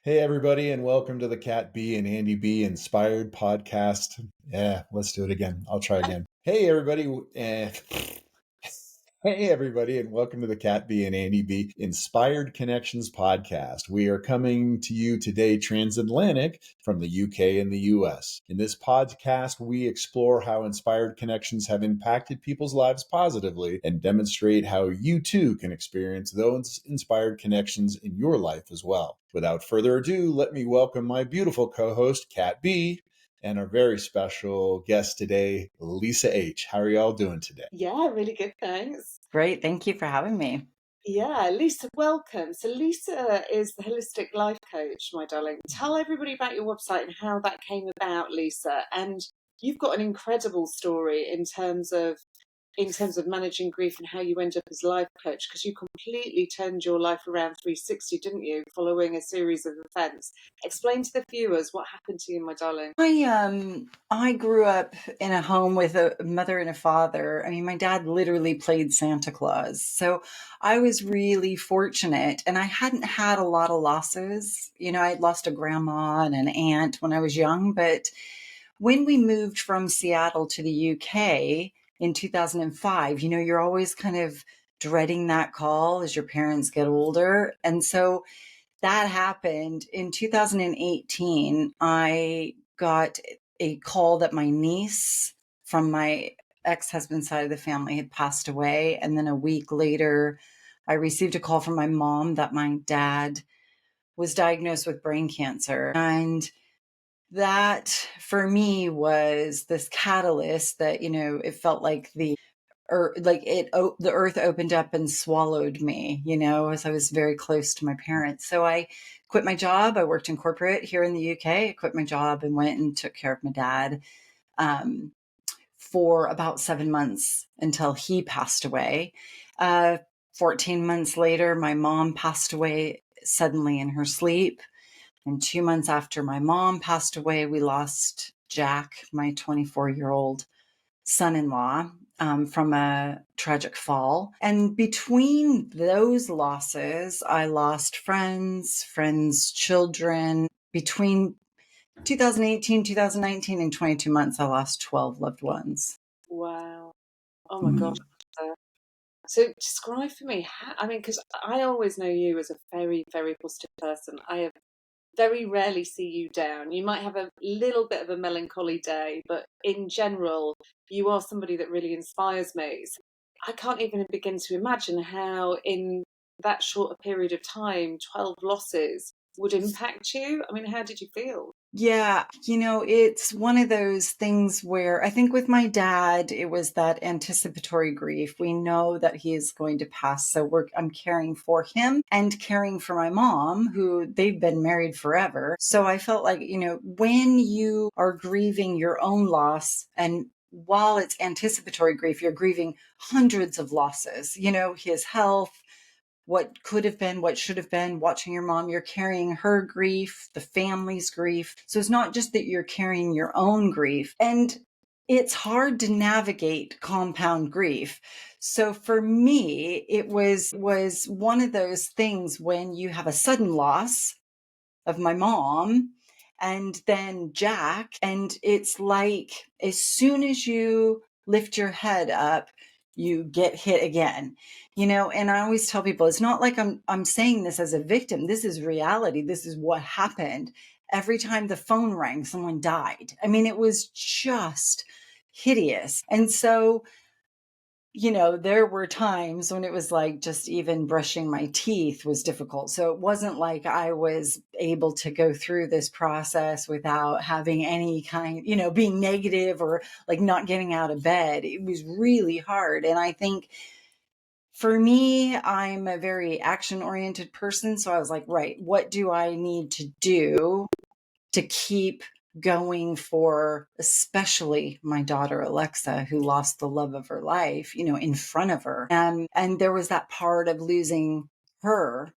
Hey, everybody, and welcome to the Cat B and Andy B Inspired Podcast. Yeah, let's do it again. I'll try again. Hey, everybody. Hey, everybody, and welcome to the Cat B and Andy B Inspired Connections Podcast. We are coming to you today transatlantic from the UK and the US. In this podcast, we explore how inspired connections have impacted people's lives positively and demonstrate how you too can experience those inspired connections in your life as well. Without further ado, let me welcome my beautiful co-host, Cat B, and our very special guest today, Lisa H. How are y'all doing today? Yeah, really good, thanks. Great. Thank you for having me. Yeah, Lisa, welcome. So Lisa is the holistic life coach, my darling. Tell everybody about your website and how that came about, Lisa. And you've got an incredible story in terms of managing grief and how you end up as a life coach, because you completely turned your life around 360, didn't you, following a series of events. Explain to the viewers what happened to you, my darling. I grew up in a home with a mother and a father. I mean, my dad literally played Santa Claus. So I was really fortunate, and I hadn't had a lot of losses. I'd lost a grandma and an aunt when I was young, but when we moved from Seattle to the UK in 2005, you're always kind of dreading that call as your parents get older. And so that happened in 2018. I got a call that my niece from my ex-husband's side of the family had passed away. And then a week later, I received a call from my mom that my dad was diagnosed with brain cancer. And that for me was this catalyst that, it felt like the earth opened up and swallowed me, as I was very close to my parents. So I quit my job. I worked in corporate here in the UK. I quit my job and went and took care of my dad for about 7 months until he passed away. 14 months later, my mom passed away suddenly in her sleep. And 2 months after my mom passed away, we lost Jack, my 24-year-old son-in-law, from a tragic fall. And between those losses, I lost friends, children. Between 2018, 2019, and 22 months, I lost 12 loved ones. Wow. Oh my gosh. So describe for me, because I always know you as a very, very positive person. I have very rarely see you down. You might have a little bit of a melancholy day, but in general, you are somebody that really inspires me. So I can't even begin to imagine how in that short a period of time, 12 losses would impact you. I mean, how did you feel? Yeah, it's one of those things where I think with my dad, it was that anticipatory grief. We know that he is going to pass. So I'm caring for him and caring for my mom, who they've been married forever. So I felt like, when you are grieving your own loss, and while it's anticipatory grief, you're grieving hundreds of losses, his health, what could have been, what should have been, watching your mom, you're carrying her grief, the family's grief. So it's not just that you're carrying your own grief. And it's hard to navigate compound grief. So for me, it was one of those things when you have a sudden loss of my mom and then Jack, and it's like as soon as you lift your head up, you get hit again. And I always tell people, it's not like I'm saying this as a victim. This is reality. This is what happened. Every time the phone rang, someone died. I mean, it was just hideous. And so, there were times when it was like just even brushing my teeth was difficult. So it wasn't like I was able to go through this process without having any kind, being negative or like not getting out of bed. It was really hard. And I think for me, I'm a very action-oriented person. So I was like, right, what do I need to do to keep going for especially my daughter Alexa, who lost the love of her life, in front of her. And there was that part of losing her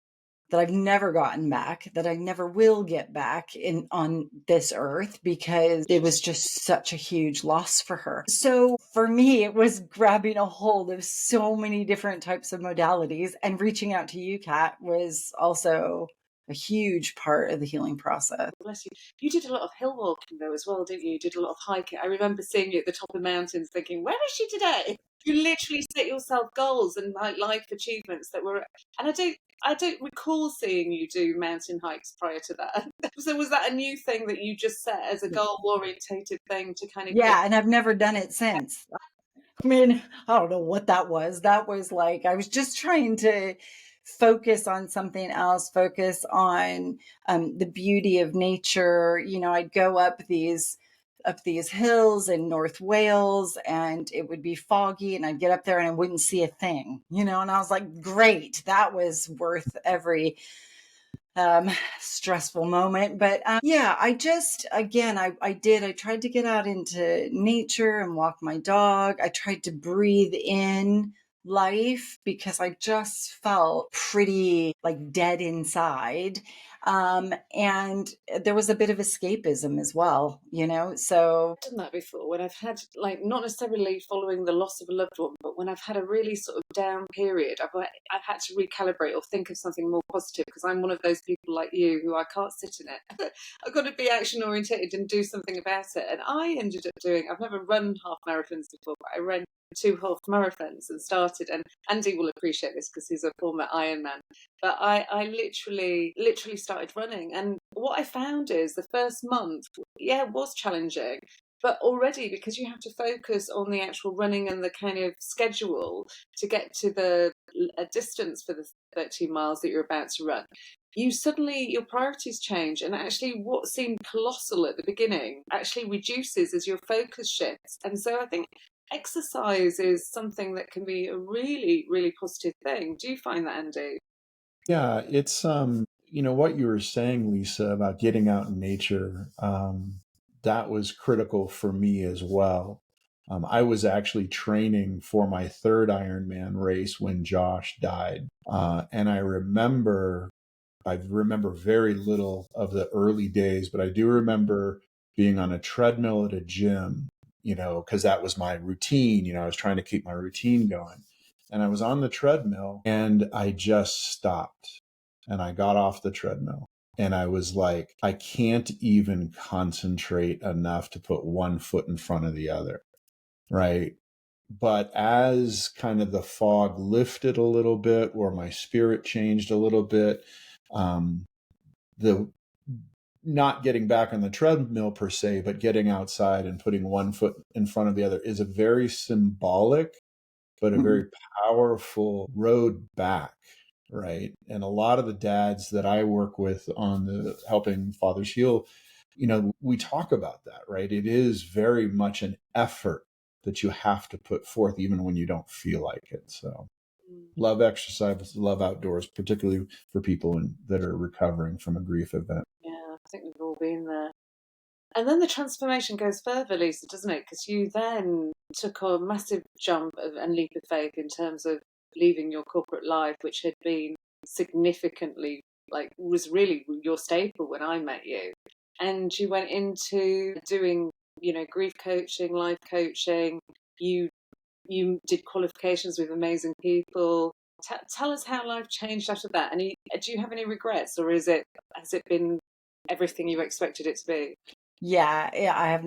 that I've never gotten back, that I never will get back on this earth, because it was just such a huge loss for her. So for me, it was grabbing a hold of so many different types of modalities, and reaching out to you, Kat, was also a a huge part of the healing process. Bless you. You did a lot of hill walking though as well, didn't you? You did a lot of hiking. I remember seeing you at the top of mountains thinking, where is she today? You literally set yourself goals and like life achievements that were, and I don't recall seeing you do mountain hikes prior to that. So was that a new thing that you just set as a goal orientated thing to kind of Yeah, and I've never done it since. I mean, I don't know what that was. That was like, I was just trying to focus on something else, focus on the beauty of nature. You know, I'd go up these hills in North Wales and it would be foggy and I'd get up there and I wouldn't see a thing, you know, and I was like, great, that was worth every stressful moment. But yeah, I just, again, I tried to get out into nature and walk my dog. I tried to breathe in life because I just felt pretty like dead inside. And there was a bit of escapism as well, you know, so. I've done that before when I've had, like, not necessarily following the loss of a loved one, but when I've had a really sort of down period, I've had to recalibrate or think of something more positive, because I'm one of those people like you who I can't sit in it. I've got to be action oriented and do something about it. And I ended up doing, I've never run half marathons before, but I ran 2 half marathons and started, and Andy will appreciate this because he's a former Ironman, but I literally started running. And what I found is the first month, yeah, it was challenging, but already, because you have to focus on the actual running and the kind of schedule to get to the distance for the 13 miles that you're about to run, you suddenly, your priorities change, and actually what seemed colossal at the beginning actually reduces as your focus shifts. And so I think exercise is something that can be a really, really positive thing. Do you find that, Andy? Yeah, it's what you were saying, Lisa, about getting out in nature, that was critical for me as well. I was actually training for my third Ironman race when Josh died. And I remember very little of the early days, but I do remember being on a treadmill at a gym, because that was my routine. I was trying to keep my routine going. And I was on the treadmill and I just stopped and I got off the treadmill. And I was like, I can't even concentrate enough to put one foot in front of the other. Right. But as kind of the fog lifted a little bit, or my spirit changed a little bit, the not getting back on the treadmill per se, but getting outside and putting one foot in front of the other is a very symbolic, but a very powerful road back. Right. And a lot of the dads that I work with on the Helping Fathers Heal, we talk about that, right? It is very much an effort that you have to put forth, even when you don't feel like it. So love exercise, love outdoors, particularly for people that are recovering from a grief event. Yeah, I think we've all been there. And then the transformation goes further, Lisa, doesn't it? Because you then took a massive jump and leap of faith in terms of leaving your corporate life, which had been significantly, like, was really your staple when I met you. And you went into doing, grief coaching, life coaching. You did qualifications with amazing people. Tell us how life changed after that. And do you have any regrets, or has it been everything you expected it to be? Yeah,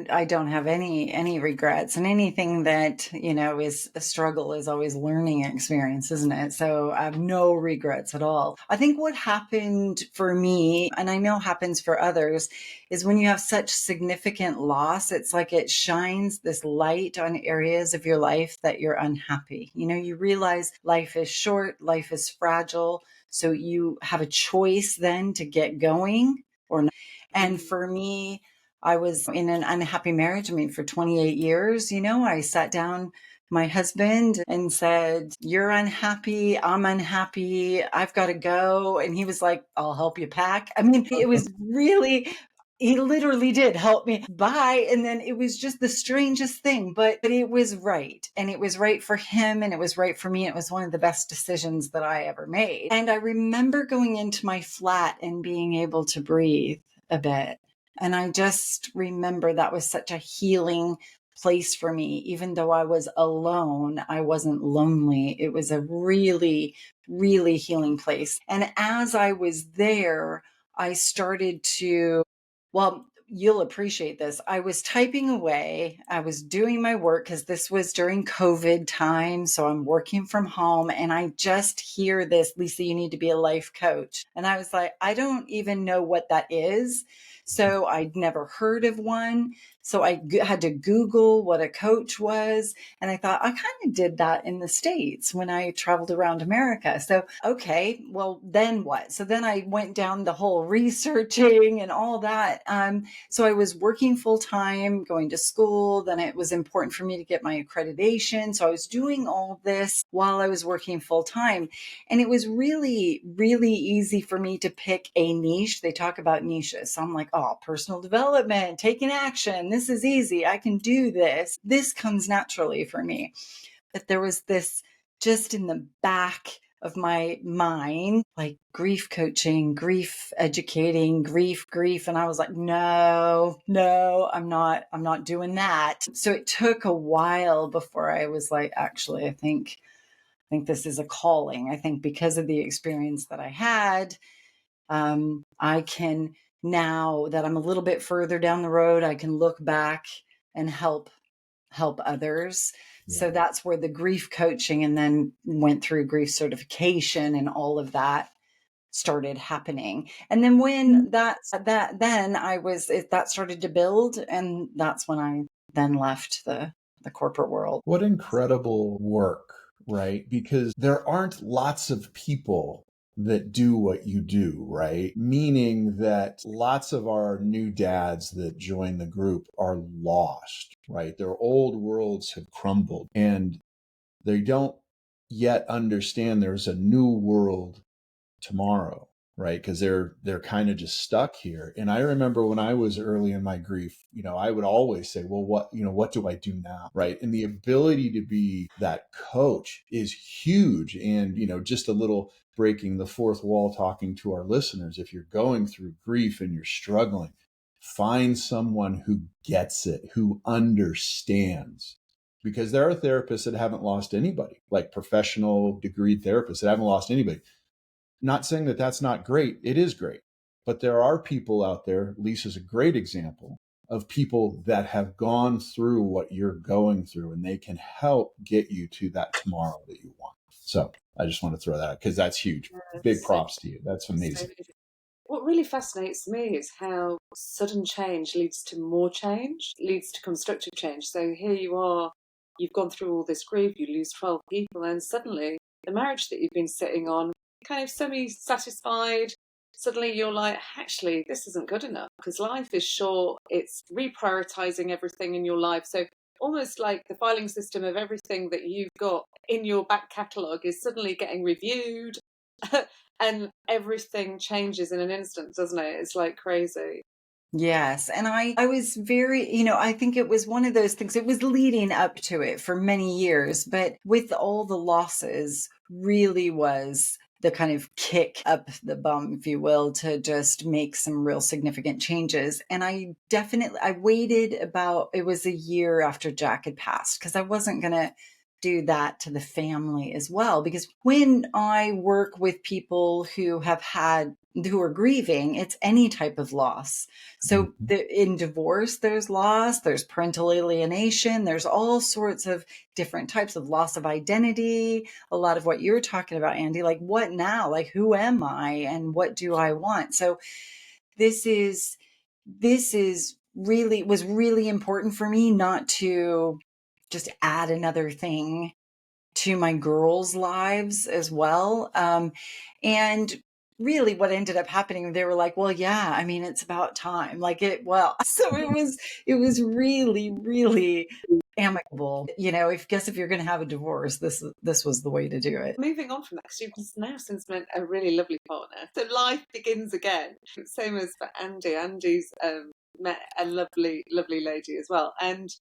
I don't have any regrets, and anything that, is a struggle is always learning experience, isn't it? So I have no regrets at all. I think what happened for me, and I know happens for others, is when you have such significant loss, it's like it shines this light on areas of your life that you're unhappy. You realize life is short, life is fragile, so you have a choice then to get going or not. And for me, I was in an unhappy marriage. I mean, for 28 years, I sat down my husband and said, "You're unhappy. I'm unhappy. I've got to go." And he was like, "I'll help you pack." I mean, it was really, he literally did help me. Bye. And then it was just the strangest thing, but it was right. And it was right for him and it was right for me. It was one of the best decisions that I ever made. And I remember going into my flat and being able to breathe a bit. And I just remember that was such a healing place for me. Even though I was alone, I wasn't lonely. It was a really, really healing place. And as I was there, I started to, well, you'll appreciate this. I was typing away. I was doing my work because this was during COVID time. So I'm working from home and I just hear this, Lisa, you need to be a life coach. And I was like, I don't even know what that is. So I'd never heard of one. So I had to Google what a coach was. And I thought I kind of did that in the States when I traveled around America. So, okay, well, then what? So then I went down the whole researching and all that. So I was working full time, going to school. Then it was important for me to get my accreditation. So I was doing all this while I was working full time. And it was really, really easy for me to pick a niche. They talk about niches. So I'm like, oh, personal development, taking action. This is easy. I can do this. This comes naturally for me. But there was this just in the back of my mind, like grief coaching, grief educating, grief. And I was like, no, I'm not doing that. So it took a while before I was like, actually, I think this is a calling. I think because of the experience that I had, I can, now that I'm a little bit further down the road, I can look back and help others. Yeah. So that's where the grief coaching, and then went through grief certification and all of that started happening. And then when that started to build, and that's when I then left the corporate world. What incredible work, right? Because there aren't lots of people that do what you do, right? Meaning that lots of our new dads that join the group are lost, right? Their old worlds have crumbled and they don't yet understand there's a new world tomorrow, right? Because they're kind of just stuck here. And I remember when I was early in my grief, I would always say, well, what do I do now, right? And the ability to be that coach is huge. And just a little breaking the fourth wall, talking to our listeners. If you're going through grief and you're struggling, find someone who gets it, who understands. Because there are therapists that haven't lost anybody, like professional degreed therapists that haven't lost anybody. Not saying that that's not great. It is great. But there are people out there, Lisa's a great example of people that have gone through what you're going through, and they can help get you to that tomorrow that you want. So I just want to throw that out because that's huge. Big props to you. That's amazing. What really fascinates me is how sudden change leads to more change, leads to constructive change. So here you are, you've gone through all this grief, you lose 12 people, and suddenly the marriage that you've been sitting on, kind of semi-satisfied, suddenly you're like, actually, this isn't good enough because life is short. It's reprioritizing everything in your life. So almost like the filing system of everything that you've got in your back catalogue is suddenly getting reviewed. And everything changes in an instant, doesn't it? It's like crazy. Yes. And I was very, I think it was one of those things, it was leading up to it for many years, but with all the losses, really was the kind of kick up the bum, if you will, to just make some real significant changes. And I waited about, it was a year after Jack had passed, because I wasn't going to do that to the family as well. Because when I work with people who are grieving, it's any type of loss. So in divorce, there's loss, there's parental alienation, there's all sorts of different types of loss of identity. A lot of what you're talking about, Andy, like what now? Like, who am I and what do I want? So this is was really important for me not to just add another thing to my girls' lives as well. And really what ended up happening, they were like, well, yeah, I mean, it's about time. So it was really, really amicable. If you're going to have a divorce, this was the way to do it. Moving on from that, because you've now since met a really lovely partner. So life begins again. Same as for Andy. Andy's met a lovely, lovely lady as well. And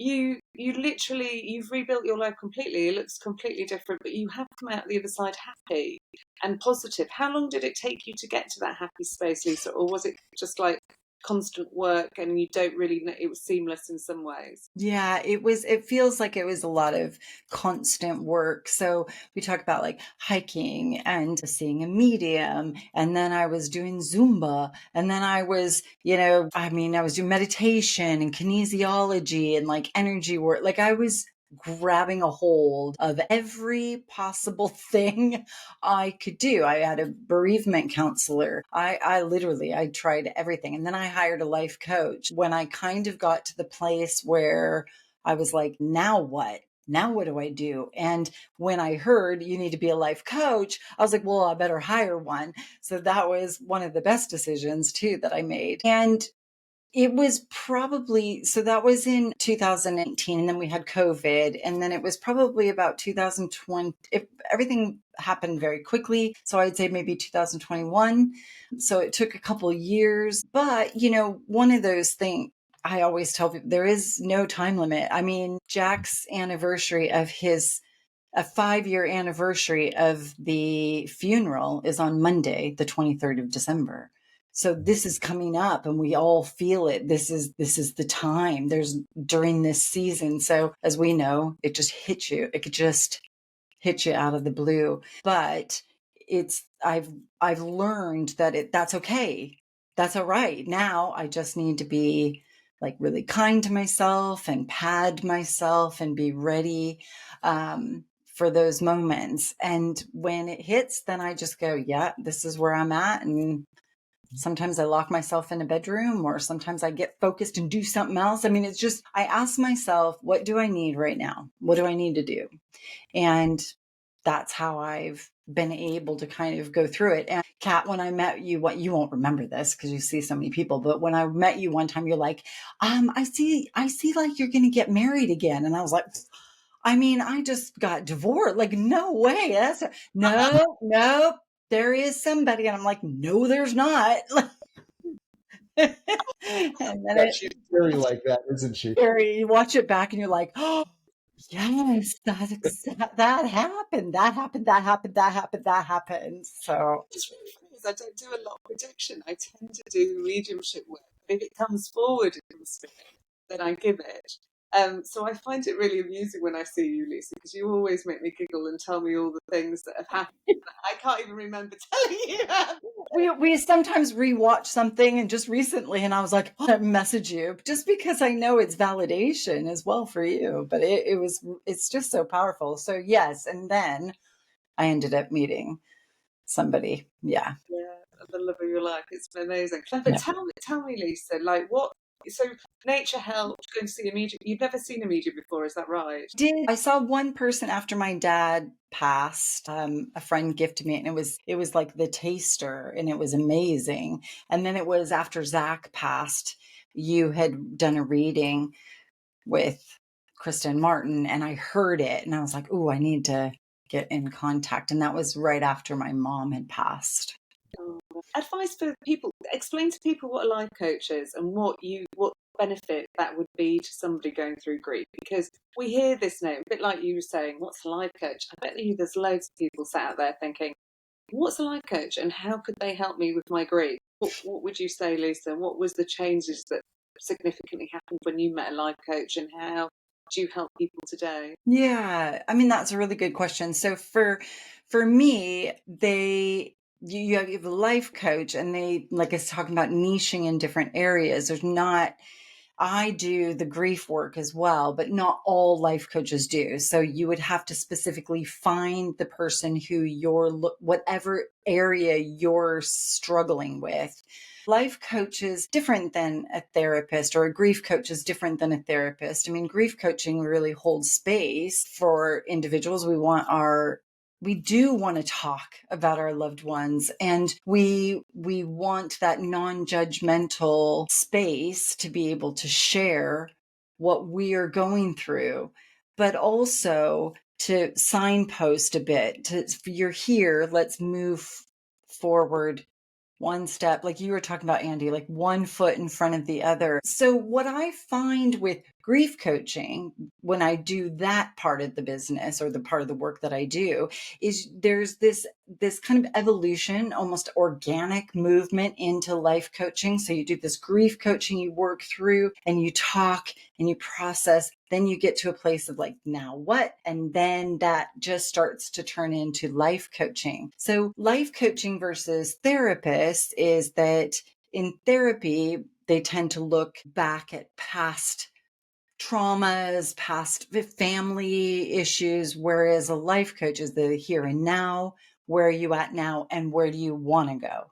you've rebuilt your life completely. It looks completely different, but you have come out the other side happy and positive. How long did it take you to get to that happy space, Lisa? Or was it just like constant work and you don't really know, it was seamless in some ways? Yeah, it feels like it was a lot of constant work. So we talk about like hiking and seeing a medium. And then I was doing Zumba. And then I was, I was doing meditation and kinesiology and like energy work. Like I was grabbing a hold of every possible thing I could do. I had a bereavement counselor. I tried everything. And then I hired a life coach when I kind of got to the place where I was like, now what? Now what do I do? And when I heard you need to be a life coach, I was like, well, I better hire one. So that was one of the best decisions too that I made. And it was probably, so that was in 2018, and then we had COVID, and then it was probably about 2020. Everything happened very quickly. So I'd say maybe 2021. So it took a couple of years. But, one of those things, I always tell people there is no time limit. I mean, Jack's anniversary of a 5-year anniversary of the funeral is on Monday, the 23rd of December. So this is coming up and we all feel it. This is the time there's during this season. So as we know, it just hits you. It could just hit you out of the blue. But I've learned that that's okay. That's all right. Now I just need to be like really kind to myself and pad myself and be ready for those moments. And when it hits, then I just go, yeah, this is where I'm at. And sometimes I lock myself in a bedroom, or sometimes I get focused and do something else. I mean, it's just, I ask myself, what do I need right now? What do I need to do? And that's how I've been able to kind of go through it. And Kat, when I met you, you won't remember this because you see so many people, but when I met you one time, you're like, I see like you're going to get married again. And I was like, I mean, I just got divorced. Like, no way. No, there is somebody. And I'm like, no, there's not. And then Yeah, she's scary like that, isn't she? you watch it back and you're like, oh, yes, that happened. That happened. That happened. That happened. That happened. So It's really funny is I don't do a lot of projection. I tend to do mediumship work. If it comes forward in the spirit, then I give it. So I find it really amusing when I see you, Lisa, because you always make me giggle and tell me all the things that have happened. I can't even remember telling you. we sometimes rewatch something, and just recently, and I was like, oh, I message you just because I know it's validation as well for you. But it's just so powerful. So yes, and then I ended up meeting somebody. Yeah. Yeah, the love of your life. It's been amazing. But Yeah. tell me, Lisa, like what? So nature helped going to see a medium. You've never seen a medium before, is that right? I saw one person after my dad passed. A friend gifted me, and it was like the taster, and it was amazing. And then it was after Zach passed, you had done a reading with Kristen Martin, and I heard it, and I was like, "Oh, I need to get in contact." And that was right after my mom had passed. Advice for people: explain to people what a life coach is and what benefit that would be to somebody going through grief, because we hear this name a bit like you were saying, what's a life coach? I bet you there's loads of people sat out there thinking, what's a life coach and how could they help me with my grief? What would you say, Lisa? What was the changes that significantly happened when you met a life coach, and how do you help people today? Yeah, I mean that's a really good question. So for me, you have a life coach, and they, like I was talking about, niching in different areas. There's not I do the grief work as well, but not all life coaches do. So you would have to specifically find the person who whatever area you're struggling with. Life coach is different than a therapist, or a grief coach is different than a therapist. I mean, grief coaching really holds space for individuals. We do want to talk about our loved ones, and we want that non-judgmental space to be able to share what we are going through, but also to signpost a bit to, you're here, let's move forward one step, like you were talking about, Andy, like one foot in front of the other. So what I find with grief coaching, when I do that part of the business or the part of the work that I do, is there's this kind of evolution, almost organic movement into life coaching. So you do this grief coaching, you work through and you talk and you process, then you get to a place of like, now what? And then that just starts to turn into life coaching. So life coaching versus therapist is that in therapy, they tend to look back at past traumas, past family issues, whereas a life coach is the here and now. Where are you at now and where do you want to go?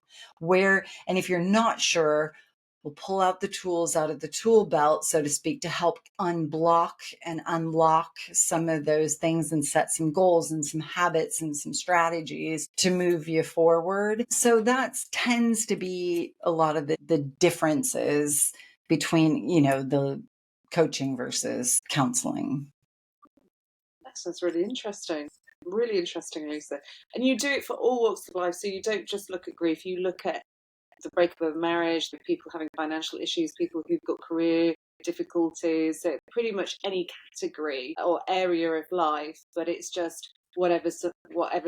And if you're not sure, we'll pull out the tools out of the tool belt, so to speak, to help unblock and unlock some of those things and set some goals and some habits and some strategies to move you forward. So that tends to be a lot of the differences between, the coaching versus counseling. That sounds really interesting. Really interesting, Lisa. And you do it for all walks of life. So you don't just look at grief, you look at the breakup of a marriage, the people having financial issues, people who've got career difficulties, so pretty much any category or area of life, but it's just whatever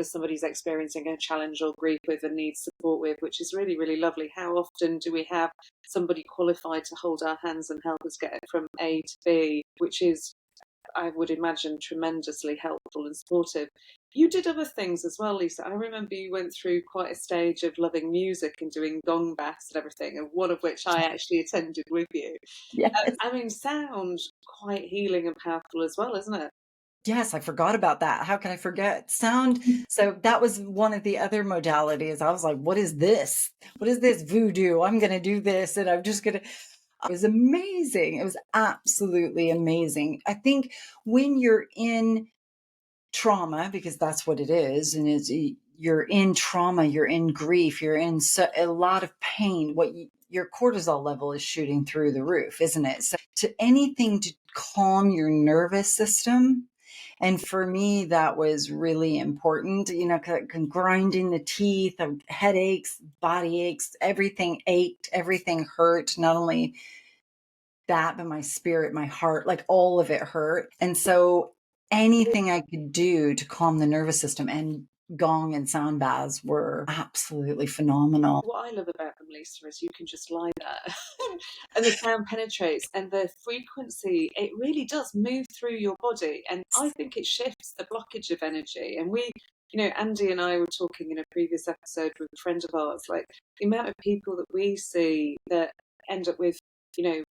somebody's experiencing a challenge or grief with and needs support with, which is really, really lovely. How often do we have somebody qualified to hold our hands and help us get from A to B, which is, I would imagine, tremendously helpful and supportive. You did other things as well, Lisa. I remember you went through quite a stage of loving music and doing gong baths and everything, and one of which I actually attended with you. Yes. I mean, sound quite healing and powerful as well, isn't it? Yes, I forgot about that. How can I forget sound? So that was one of the other modalities. I was like, what is this? What is this voodoo? I'm going to do this and I'm just going to. It was amazing. It was absolutely amazing. I think when you're in trauma, because that's what it is, and you're in trauma, you're in grief, you're in a lot of pain. Your cortisol level is shooting through the roof, isn't it? So to anything to calm your nervous system. And for me, that was really important, grinding the teeth, headaches, body aches, everything ached, everything hurt. Not only that, but my spirit, my heart, like all of it hurt. And so anything I could do to calm the nervous system, and gong and sound baths were absolutely phenomenal. What I love about them, Lisa, is you can just lie there and the sound penetrates and the frequency, it really does move through your body. And I think it shifts the blockage of energy. And Andy and I were talking in a previous episode with a friend of ours, like the amount of people that we see that end up with,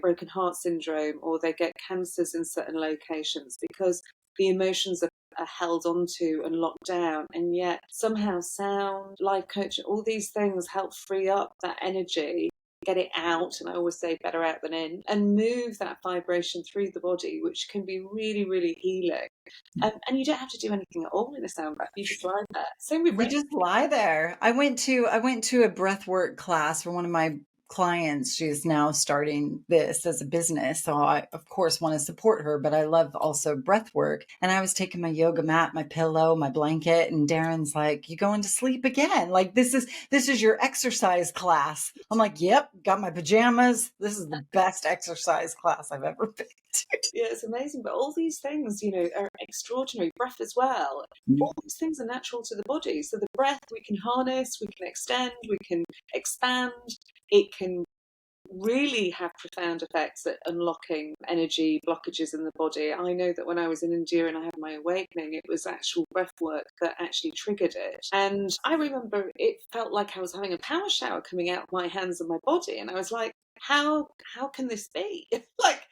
broken heart syndrome, or they get cancers in certain locations because the emotions are held onto and locked down, and yet somehow sound, life coaching, all these things help free up that energy, get it out, and I always say better out than in, and move that vibration through the body, which can be really, really healing. And you don't have to do anything at all in a sound bath. You just lie there. Same with You just lie there. I went to a breathwork class for one of my clients. She's now starting this as a business. So I, of course, want to support her, but I love also breath work. And I was taking my yoga mat, my pillow, my blanket, and Darren's like, you going to sleep again? Like, this is your exercise class. I'm like, yep, got my pajamas. This is the best exercise class I've ever been to. Yeah, it's amazing. But all these things, are extraordinary. Breath as well. All these things are natural to the body. So the breath we can harness, we can extend, we can expand. It can really have profound effects at unlocking energy blockages in the body. I know that when I was in India and I had my awakening, it was actual breath work that actually triggered it. And I remember it felt like I was having a power shower coming out of my hands and my body. And I was like, how can this be? Like,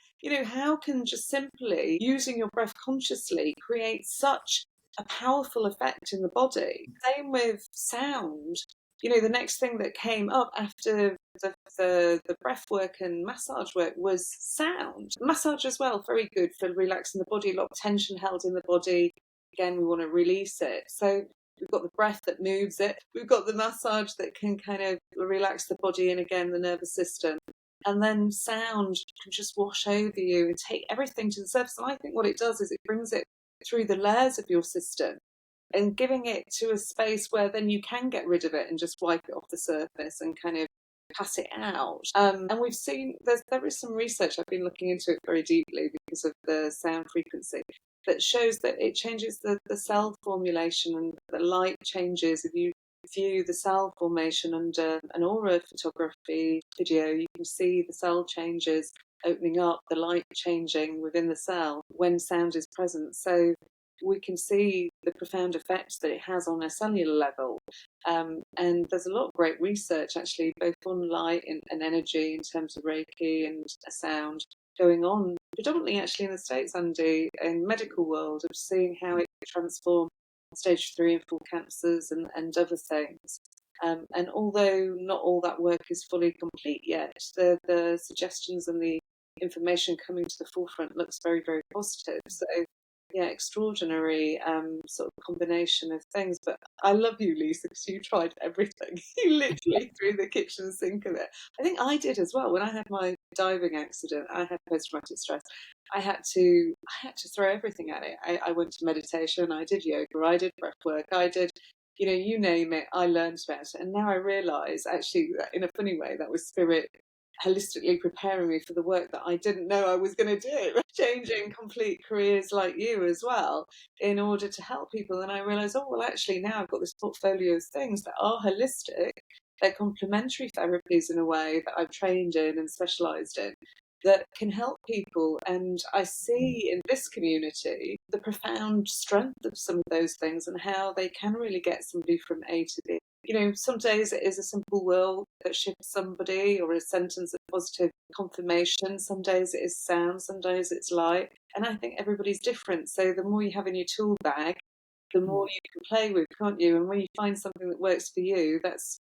how can just simply using your breath consciously create such a powerful effect in the body? Same with sound. The next thing that came up after the breath work and massage work was sound. Massage as well, very good for relaxing the body, a lot of tension held in the body. Again, we want to release it. So we've got the breath that moves it. We've got the massage that can kind of relax the body and again the nervous system. And then sound can just wash over you and take everything to the surface. And I think what it does is it brings it through the layers of your system and giving it to a space where then you can get rid of it and just wipe it off the surface and kind of pass it out. And we've seen there is some research, I've been looking into it very deeply because of the sound frequency, that shows that it changes the cell formulation, and the light changes. If you view the cell formation under an aura photography video, you can see the cell changes opening up, the light changing within the cell when sound is present. So we can see the profound effects that it has on a cellular level. And there's a lot of great research, actually, both on light and energy in terms of Reiki and sound going on, predominantly actually in the States, Andy, in medical world, of seeing how it can transform stage 3 and 4 cancers and other things. And although not all that work is fully complete yet, the suggestions and the information coming to the forefront looks very, very positive. So, yeah, extraordinary sort of combination of things. But I love you, Lisa, because you tried everything. You literally threw the kitchen sink of it. I think I did as well. When I had my diving accident, I had post-traumatic stress. I had to throw everything at it. I went to meditation, I did yoga, I did breath work, I did, you name it, I learned about it. And now I realise, actually, in a funny way, that was spirit holistically preparing me for the work that I didn't know I was going to do, changing complete careers like you as well, in order to help people. And I realised, oh, well, actually, now I've got this portfolio of things that are holistic, they're complementary therapies in a way that I've trained in and specialised in, that can help people. And I see in this community the profound strength of some of those things and how they can really get somebody from A to B. Some days it is a simple word that shifts somebody, or a sentence of positive confirmation. Some days it is sound, some days it's light. And I think everybody's different. So the more you have in your tool bag, the more you can play with, can't you? And when you find something that works for you, that's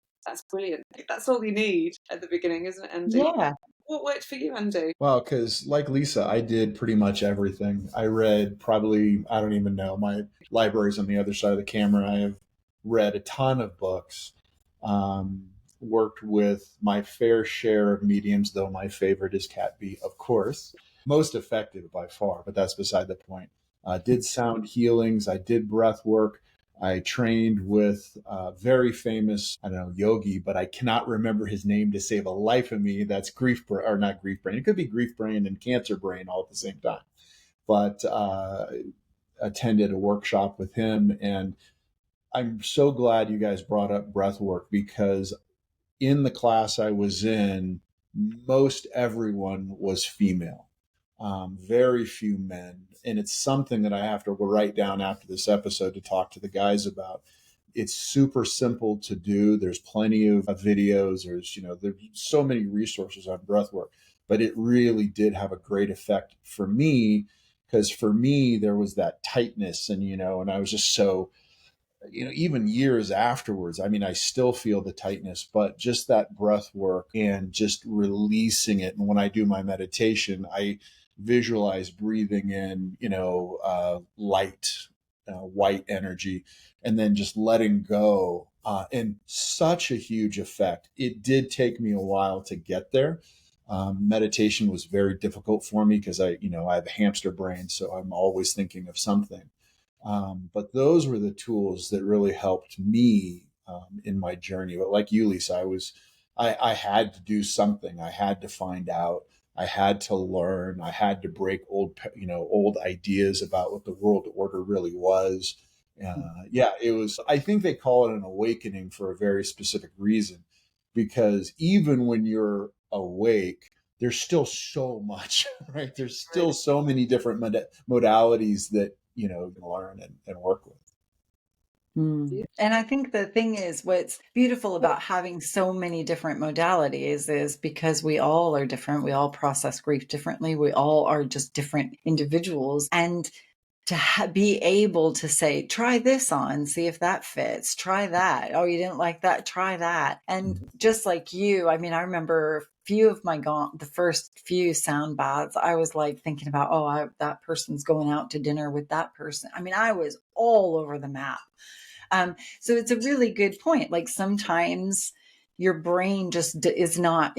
brilliant. That's all you need at the beginning, isn't it, Andy? Yeah. What worked for you, Andy? Well, because like Lisa, I did pretty much everything. I read probably, I don't even know, my library's on the other side of the camera. I have read a ton of books, worked with my fair share of mediums, though my favorite is Cat B, of course. Most effective by far, but that's beside the point. Did sound healings, I did breath work. I trained with a very famous, I don't know, yogi, but I cannot remember his name to save a life of me. That's grief, or not grief brain. It could be grief brain and cancer brain all at the same time. But attended a workshop with him, and I'm so glad you guys brought up breath work, because in the class I was in, most everyone was female, very few men. And it's something that I have to write down after this episode to talk to the guys about. It's super simple to do. There's plenty of videos. There's so many resources on breathwork, but it really did have a great effect for me, because for me, there was that tightness, and I was just so, even years afterwards, I mean, I still feel the tightness, but just that breath work and just releasing it. And when I do my meditation, I visualize breathing in, light, white energy, and then just letting go. And such a huge effect. It did take me a while to get there. Meditation was very difficult for me because I have a hamster brain, so I'm always thinking of something. But those were the tools that really helped me in my journey. But like you, Lisa, I had to do something. I had to find out. I had to learn. I had to break old ideas about what the world order really was. It was. I think they call it an awakening for a very specific reason, because even when you're awake, there's still so much, right? There's still so many different modalities that you can learn and work with. And I think the thing is, what's beautiful about having so many different modalities is because we all are different. We all process grief differently. We all are just different individuals. And to be able to say, try this on, see if that fits, try that. Oh, you didn't like that? Try that. And just like you, I mean, I remember the first few sound baths, I was like thinking about, that person's going out to dinner with that person. I mean, I was all over the map. So it's a really good point. Like sometimes your brain just is not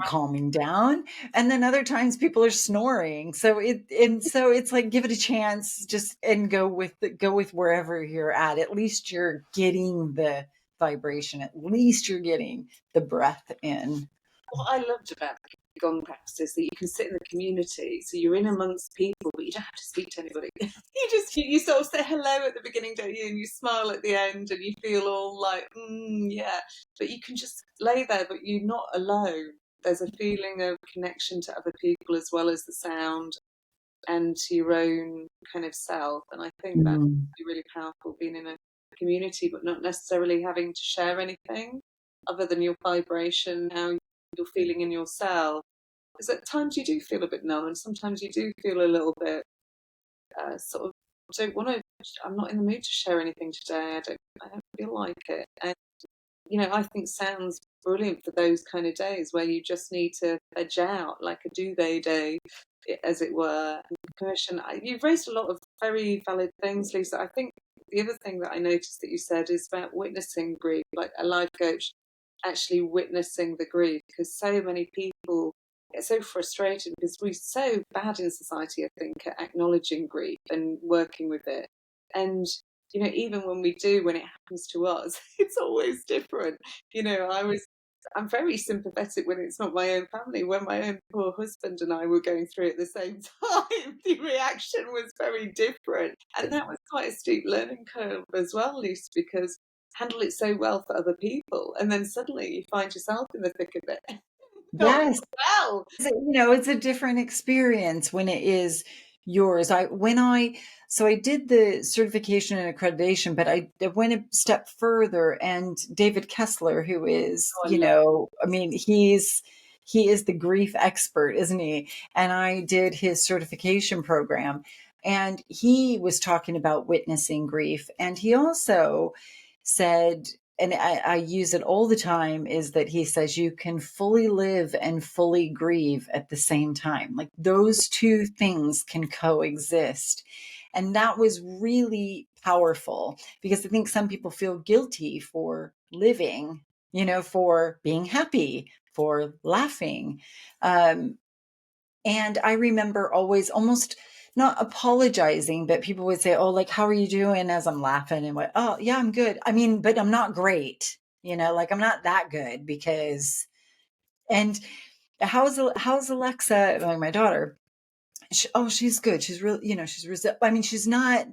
calming down. And then other times people are snoring. So it's like, give it a chance, just, and go with wherever you're at. At least you're getting the vibration. At least you're getting the breath in. What I loved about the gong practice is that you can sit in the community, so you're in amongst people, but you don't have to speak to anybody. You sort of say hello at the beginning, don't you, and you smile at the end, and you feel all like, yeah. But you can just lay there, but you're not alone. There's a feeling of connection to other people as well as the sound and to your own kind of self. And I think that's really powerful, being in a community, but not necessarily having to share anything other than your vibration, how you're feeling in yourself. Because at times you do feel a bit numb, and sometimes you do feel a little bit sort of don't want to. I'm not in the mood to share anything today. I don't feel like it. And I think sounds brilliant for those kind of days where you just need to edge out, like a duvet day, as it were. And you've raised a lot of very valid things, Lisa. I think the other thing that I noticed that you said is about witnessing grief, like a life coach actually witnessing the grief, because so many people get so frustrated because we're so bad in society, I think, at acknowledging grief and working with it. And even when it happens to us, it's always different. I'm very sympathetic when it's not my own family. When my own poor husband and I were going through it at the same time, the reaction was very different. And that was quite a steep learning curve as well, Lisa, because handle it so well for other people, and then suddenly you find yourself in the thick of it. Yes. Well, it's a different experience when it is yours. I did the certification and accreditation, but I went a step further, and David Kessler, who is, he is the grief expert, isn't he? And I did his certification program, and he was talking about witnessing grief. And he also said, and I use it all the time, is that he says you can fully live and fully grieve at the same time. Like those two things can coexist. And that was really powerful, because I think some people feel guilty for living, for being happy, for laughing. And I remember always almost not apologizing, but people would say, "Oh, like, how are you doing?" As I'm laughing and what, "Oh, yeah, I'm good. I mean, but I'm not great, like I'm not that good because," and how's Alexa, like my daughter? She's good. She's really, I mean, she's not,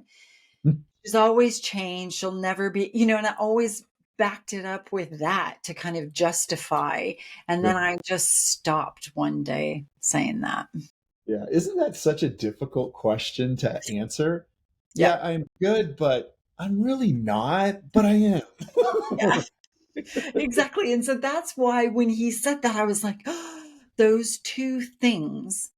she's always changed. She'll never be, and I always backed it up with that to kind of justify. And then I just stopped one day saying that. Yeah. Isn't that such a difficult question to answer? Yeah. Yeah, I'm good, but I'm really not, but I am. Yeah, exactly. And so that's why when he said that, I was like, oh, those two things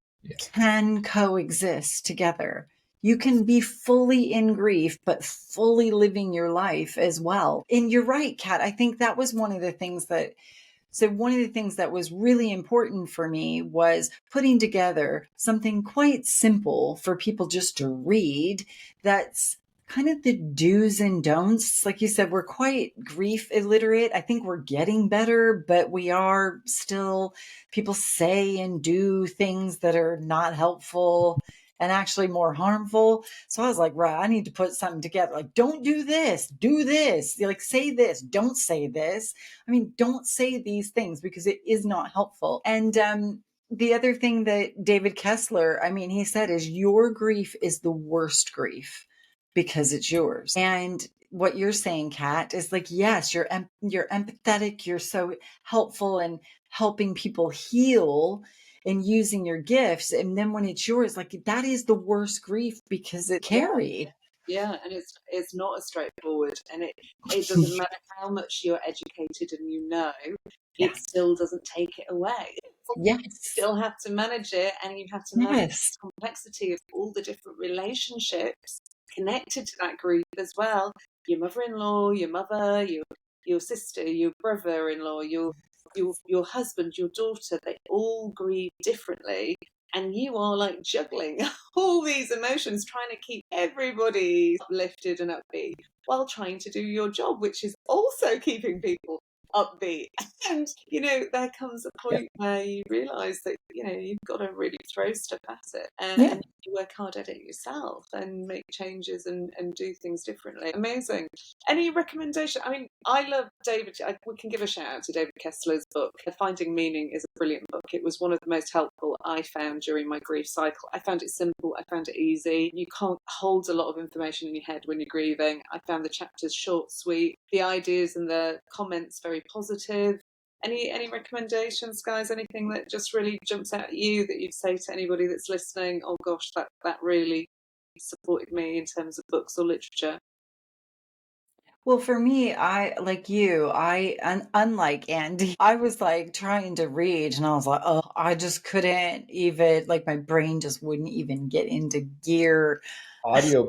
can coexist together. You can be fully in grief, but fully living your life as well. And you're right, Kat. I think that was one of the things that was really important for me was putting together something quite simple for people just to read. That's kind of the do's and don'ts. Like you said, we're quite grief illiterate. I think we're getting better, but we are still, people say and do things that are not helpful and actually more harmful. So I was like, right, I need to put something together. Like, don't do this, do this. Like, say this, don't say this. I mean, don't say these things because it is not helpful. And the other thing that David Kessler, he said is your grief is the worst grief because it's yours. And what you're saying, Kat, is like, yes, you're empathetic. You're so helpful in helping people heal and using your gifts. And then when it's yours, like that is the worst grief because it carried. Yeah, and it's not as straightforward, and it doesn't matter how much you're educated and it still doesn't take it away. Yes. You still have to manage it, and you have to manage the complexity of all the different relationships connected to that grief as well. Your mother-in-law, your mother, your sister, your brother-in-law, your husband, your daughter, they all grieve differently. And you are like juggling all these emotions, trying to keep everybody uplifted and upbeat while trying to do your job, which is also keeping people upbeat. And, there comes a point where you realise that, you've got to really throw stuff at it and you work hard at it yourself and make changes and do things differently. Amazing. Any recommendation? I mean, I love David. We can give a shout out to David Kessler's book. Finding Meaning is a brilliant book. It was one of the most helpful I found during my grief cycle. I found it simple. I found it easy. You can't hold a lot of information in your head when you're grieving. I found the chapters short, sweet, the ideas and the comments very positive. Any recommendations, guys? Anything that just really jumps out at you that you'd say to anybody that's listening? Oh gosh, that really supported me in terms of books or literature. Well, for me, unlike Andy, I was like trying to read and I was like, oh, I just couldn't even, like my brain just wouldn't even get into gear. Audio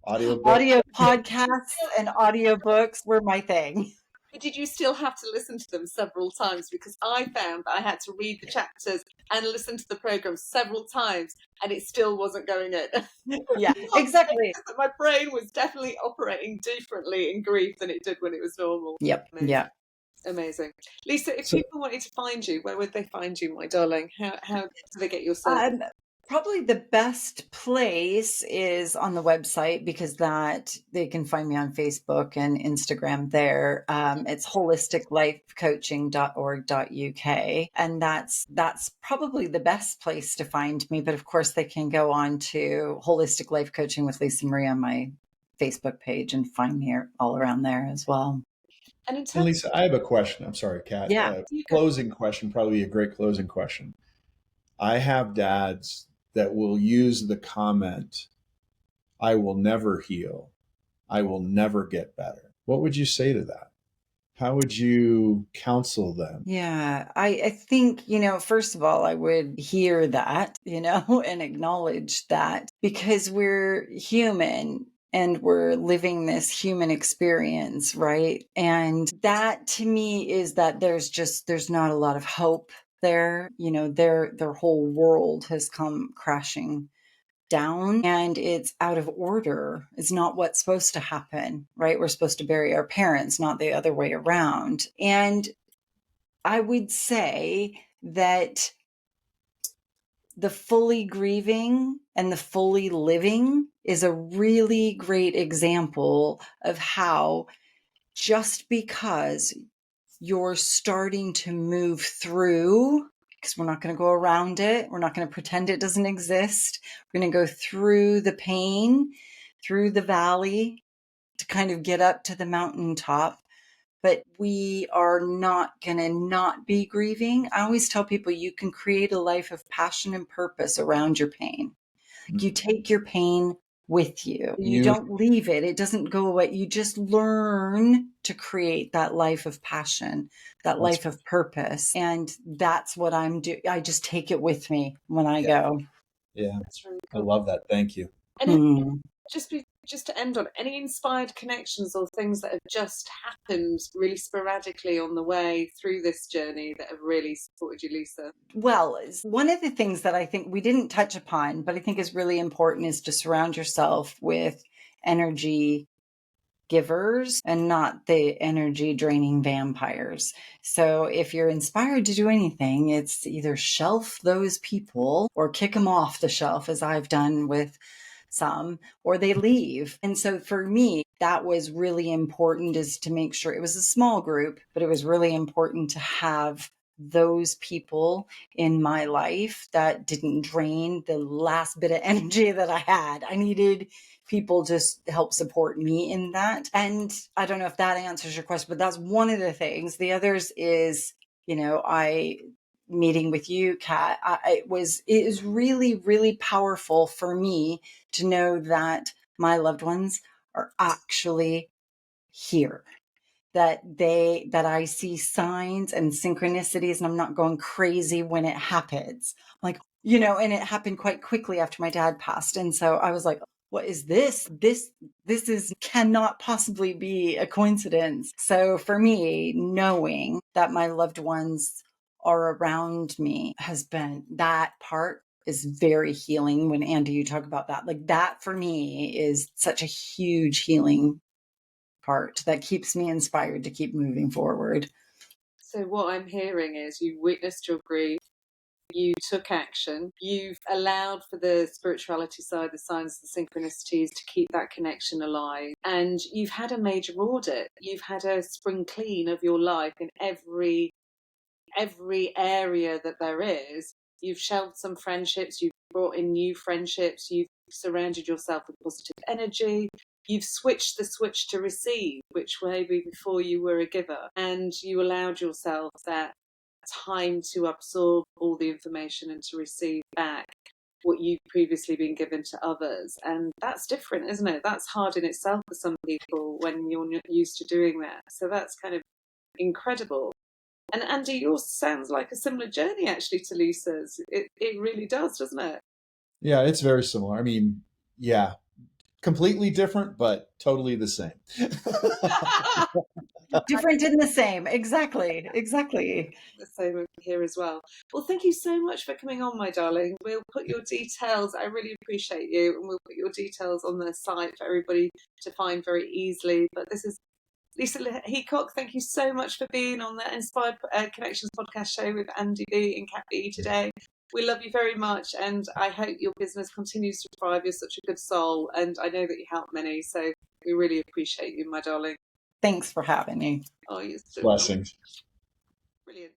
Podcasts and audiobooks were my thing. Did you still have to listen to them several times? Because I found that I had to read the chapters and listen to the program several times and it still wasn't going in. Yeah, exactly. My brain was definitely operating differently in grief than it did when it was normal. Yep. Amazing. Yeah. Amazing. Lisa, if people wanted to find you, where would they find you, my darling? How do they get your service? Probably the best place is on the website because that they can find me on Facebook and Instagram there. It's holisticlifecoaching.org.uk. And that's probably the best place to find me. But of course they can go on to Holistic Life Coaching with Lisa Marie on my Facebook page and find me all around there as well. And Lisa, I have a question. I'm sorry, Kat. Yeah. Closing question, probably a great closing question. I have dads that will use the comment, I will never heal. I will never get better. What would you say to that? How would you counsel them? Yeah, I think, first of all, I would hear that, and acknowledge that because we're human and we're living this human experience, right? And that to me is that there's not a lot of hope there. Their whole world has come crashing down and it's out of order. It's not what's supposed to happen, right? We're supposed to bury our parents, not the other way around. And I would say that the fully grieving and the fully living is a really great example of how just because you're starting to move through, because we're not going to go around it, we're not going to pretend it doesn't exist. We're going to go through the pain, through the valley to kind of get up to the mountaintop. But we are not going to not be grieving. I always tell people you can create a life of passion and purpose around your pain. You take your pain with you. You don't leave it. It doesn't go away. You just learn to create that life of passion, that life of purpose. And that's what I'm doing. I just take it with me when I go. Yeah. That's really cool. I love that. Thank you. And just to end on, any inspired connections or things that have just happened really sporadically on the way through this journey that have really supported you, Lisa? Well, one of the things that I think we didn't touch upon, but I think is really important is to surround yourself with energy givers and not the energy draining vampires. So if you're inspired to do anything, it's either shelf those people or kick them off the shelf, as I've done with some, or they leave. And so for me, that was really important, is to make sure it was a small group, but it was really important to have those people in my life that didn't drain the last bit of energy that I had. I needed people just help support me in that. And I don't know if that answers your question, but that's one of the things. The others is, meeting with you, Kat, it is really, really powerful for me to know that my loved ones are actually here, that I see signs and synchronicities, and I'm not going crazy when it happens. Like, and it happened quite quickly after my dad passed. And so I was like, what is this? This cannot possibly be a coincidence. So for me, knowing that my loved ones are around me has been, that part is very healing. When Andy, you talk about that, like that for me is such a huge healing part that keeps me inspired to keep moving forward. So what I'm hearing is you witnessed your grief, you took action, you've allowed for the spirituality side, the signs, the synchronicities to keep that connection alive. And you've had a major audit. You've had a spring clean of your life in every area that there is. You've shelved some friendships, you've brought in new friendships, you've surrounded yourself with positive energy. You've switched the switch to receive, which maybe before you were a giver, and you allowed yourself that time to absorb all the information and to receive back what you've previously been given to others. And that's different, isn't it? That's hard in itself for some people when you're not used to doing that. So that's kind of incredible. And Andy, yours sounds like a similar journey actually to Lisa's. It really does, doesn't it? Yeah, it's very similar. I mean, yeah, completely different, but totally the same. Different in the same. Exactly. Exactly. The same here as well. Well, thank you so much for coming on, my darling. We'll put your details, I really appreciate you, and we'll put your details on the site for everybody to find very easily. But this is Lisa Heacock. Thank you so much for being on the Inspired Connections podcast show with Andy B and Kat B today. We love you very much, and I hope your business continues to thrive. You're such a good soul, and I know that you help many, so we really appreciate you, my darling. Thanks for having me. Oh, you're so Blessings. brilliant.